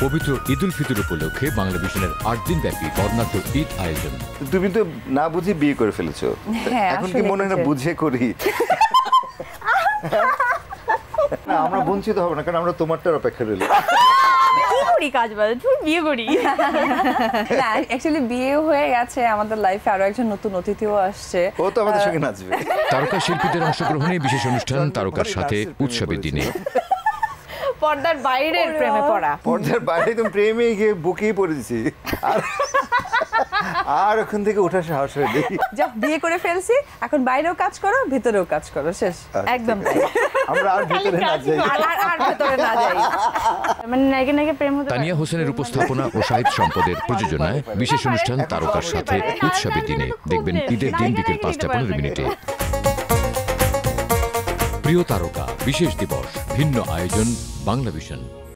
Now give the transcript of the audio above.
পবিত্র ঈদ উল ফিতর উপলক্ষে বাংলাভিশনের 8 দিন ব্যাপী বর্ণাঢ্য ঈদ আয়োজন। তুমি তো না বুঝে বিয়ে করে ফেলেছো, এখন কি মনে হয় না বুঝে করি? না, আমরা বঞ্চিত হব না, কারণ আমরা তোমারটার অপেক্ষা রইলাম। কি করি কাজ বাজে, তুমি বিয়ে করি না, অ্যাকচুয়ালি বিয়ে হয়ে গেছে, আমাদের লাইফে আরো একজন নতুন অতিথিও আসছে, ও তো আমাদের সঙ্গে নাচবে। তারকা শিল্পীদের অংশগ্রহণে বিশেষ অনুষ্ঠান তারকার সাথে উৎসবের দিনে। পর্দার বাইরের প্রেমে পড়া, পর্দার বাইরে তুমি প্রেমে গিয়ে বুকেই পড়েছি, আর ওখান থেকে ওঠার সাহস হয় দেখি। যা বিয়ে করে ফেলছি, এখন বাইরেও কাজ করো, ভিতরেও কাজ করো, শেষ। একদম তাই। আমরা আর ভিতরে না যাই, আর ভিতরে না যাই। মানে নায়িকা নায়িকা প্রেম হতে। তানিয়া হোসেনের উপস্থাপনা ও সাহিত্য সম্পদের প্রযোজনায় বিশেষ অনুষ্ঠান তারকার সাথে উৎসবের দিনে দেখবেন ঈদের দিন বিকেল 5:15 প্রিয় তারকা বিশেষ দিবস, ভিন্ন আয়োজন বাংলাভিশন।